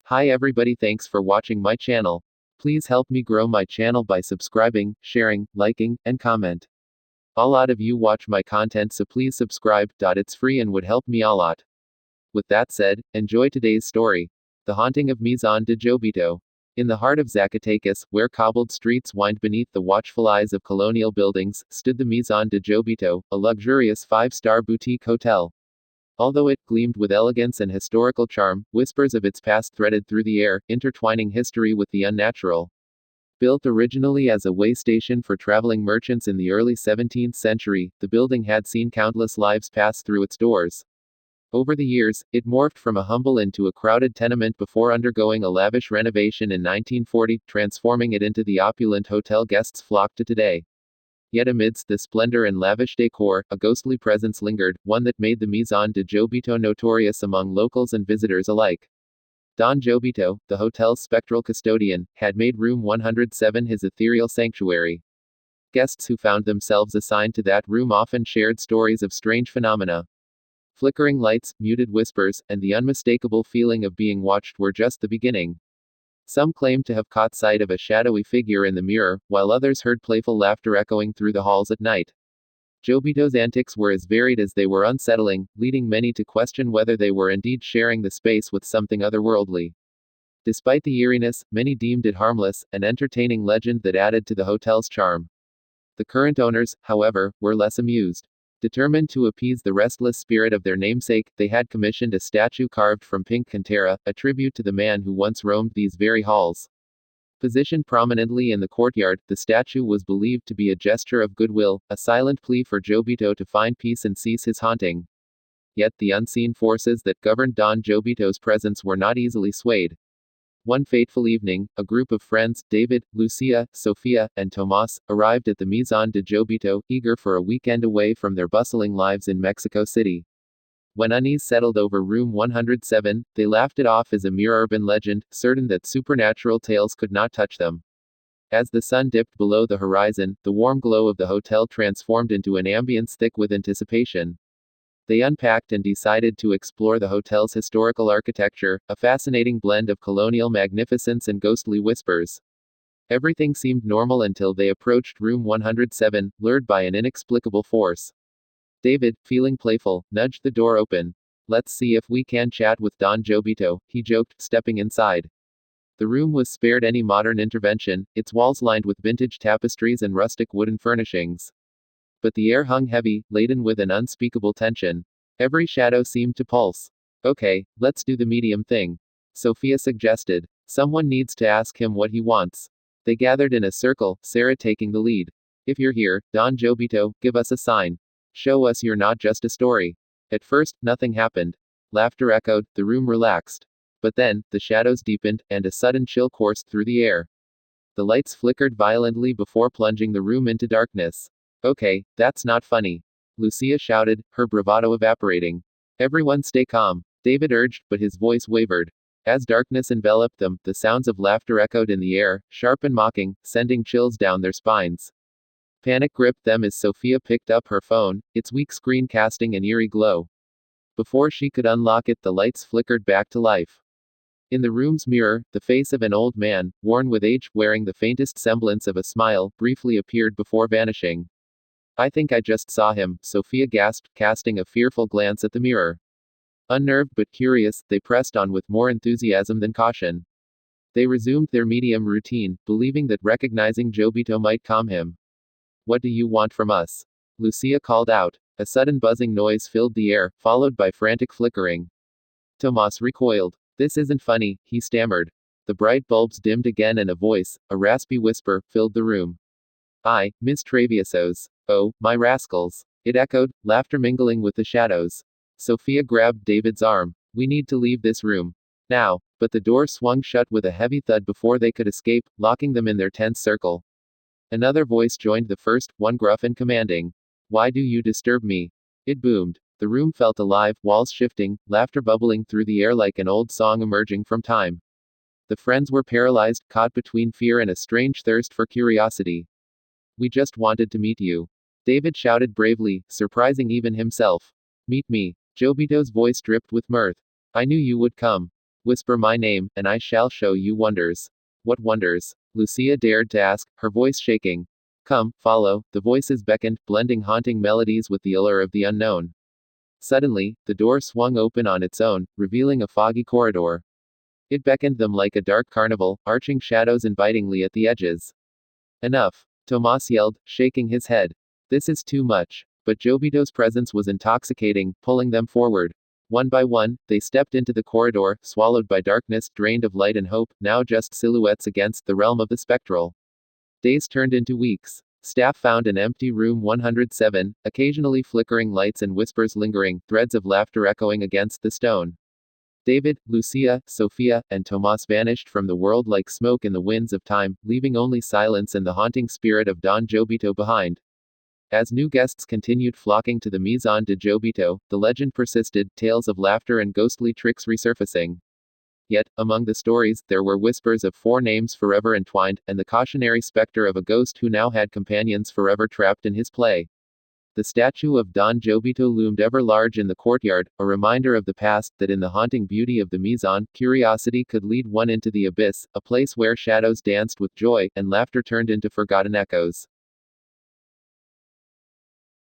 Hi everybody, thanks for watching my channel. Please help me grow my channel by subscribing, sharing, liking, and comment. A lot of you watch my content, so please subscribe. It's free and would help me a lot. With that said, enjoy today's story. The Haunting of Maison de Jobito. In the heart of Zacatecas, where cobbled streets wind beneath the watchful eyes of colonial buildings, stood the Maison de Jobito, a luxurious five-star boutique hotel. Although it gleamed with elegance and historical charm, whispers of its past threaded through the air, intertwining history with the unnatural. Built originally as a way station for traveling merchants in the early 17th century, the building had seen countless lives pass through its doors. Over the years, it morphed from a humble inn to a crowded tenement before undergoing a lavish renovation in 1940, transforming it into the opulent hotel guests flock to today. Yet amidst the splendor and lavish decor, a ghostly presence lingered, one that made the Maison de Jobito notorious among locals and visitors alike. Don Jobito, the hotel's spectral custodian, had made room 107 his ethereal sanctuary. Guests who found themselves assigned to that room often shared stories of strange phenomena. Flickering lights, muted whispers, and the unmistakable feeling of being watched were just the beginning. Some claimed to have caught sight of a shadowy figure in the mirror, while others heard playful laughter echoing through the halls at night. Jobito's antics were as varied as they were unsettling, leading many to question whether they were indeed sharing the space with something otherworldly. Despite the eeriness, many deemed it harmless, an entertaining legend that added to the hotel's charm. The current owners, however, were less amused. Determined to appease the restless spirit of their namesake, they had commissioned a statue carved from pink cantera, a tribute to the man who once roamed these very halls. Positioned prominently in the courtyard, the statue was believed to be a gesture of goodwill, a silent plea for Jobito to find peace and cease his haunting. Yet the unseen forces that governed Don Jobito's presence were not easily swayed. One fateful evening, a group of friends, David, Lucia, Sofia, and Tomas, arrived at the Maison de Jobito, eager for a weekend away from their bustling lives in Mexico City. When unease settled over room 107, they laughed it off as a mere urban legend, certain that supernatural tales could not touch them. As the sun dipped below the horizon, the warm glow of the hotel transformed into an ambience thick with anticipation. They unpacked and decided to explore the hotel's historical architecture, a fascinating blend of colonial magnificence and ghostly whispers. Everything seemed normal until they approached room 107, lured by an inexplicable force. David, feeling playful, nudged the door open. "Let's see if we can chat with Don Jobito," he joked, stepping inside. The room was spared any modern intervention, its walls lined with vintage tapestries and rustic wooden furnishings. But the air hung heavy, laden with an unspeakable tension. Every shadow seemed to pulse. "Okay, let's do the medium thing," Sophia suggested. "Someone needs to ask him what he wants." They gathered in a circle, Sarah taking the lead. "If you're here, Don Jobito, give us a sign. Show us you're not just a story." At first, nothing happened. Laughter echoed, the room relaxed. But then, the shadows deepened, and a sudden chill coursed through the air. The lights flickered violently before plunging the room into darkness. "Okay, that's not funny," Lucia shouted, her bravado evaporating. "Everyone stay calm," David urged, but his voice wavered. As darkness enveloped them, the sounds of laughter echoed in the air, sharp and mocking, sending chills down their spines. Panic gripped them as Sophia picked up her phone, its weak screen casting an eerie glow. Before she could unlock it, the lights flickered back to life. In the room's mirror, the face of an old man, worn with age, wearing the faintest semblance of a smile, briefly appeared before vanishing. "I think I just saw him," Sophia gasped, casting a fearful glance at the mirror. Unnerved but curious, they pressed on with more enthusiasm than caution. They resumed their medium routine, believing that recognizing Jobito might calm him. "What do you want from us?" Lucia called out. A sudden buzzing noise filled the air, followed by frantic flickering. Tomas recoiled. "This isn't funny," he stammered. The bright bulbs dimmed again and a voice, a raspy whisper, filled the room. "I, Miss Traviesos. Oh, my rascals," it echoed, laughter mingling with the shadows. Sophia grabbed David's arm. "We need to leave this room. Now." But the door swung shut with a heavy thud before they could escape, locking them in their tense circle. Another voice joined the first, one gruff and commanding. "Why do you disturb me?" It boomed. The room felt alive, walls shifting, laughter bubbling through the air like an old song emerging from time. The friends were paralyzed, caught between fear and a strange thirst for curiosity. "We just wanted to meet you," David shouted bravely, surprising even himself. "Meet me?" Jobito's voice dripped with mirth. "I knew you would come." Whisper my name, and I shall show you wonders. What wonders? Lucia dared to ask, her voice shaking. Come, follow, the voices beckoned, blending haunting melodies with the allure of the unknown. Suddenly, the door swung open on its own, revealing a foggy corridor. It beckoned them like a dark carnival, arching shadows invitingly at the edges. Enough! Tomas yelled, shaking his head. This is too much. But Jobito's presence was intoxicating, pulling them forward. One by one, they stepped into the corridor, swallowed by darkness, drained of light and hope, now just silhouettes against the realm of the spectral. Days turned into weeks. Staff found an empty room 107, occasionally flickering lights and whispers lingering, threads of laughter echoing against the stone. David, Lucia, Sophia, and Tomas vanished from the world like smoke in the winds of time, leaving only silence and the haunting spirit of Don Jobito behind. As new guests continued flocking to the Maison de Jobito, the legend persisted, tales of laughter and ghostly tricks resurfacing. Yet, among the stories, there were whispers of 4 names forever entwined, and the cautionary specter of a ghost who now had companions forever trapped in his play. The statue of Don Jobito loomed ever large in the courtyard, a reminder of the past, that in the haunting beauty of the Maison, curiosity could lead one into the abyss, a place where shadows danced with joy, and laughter turned into forgotten echoes.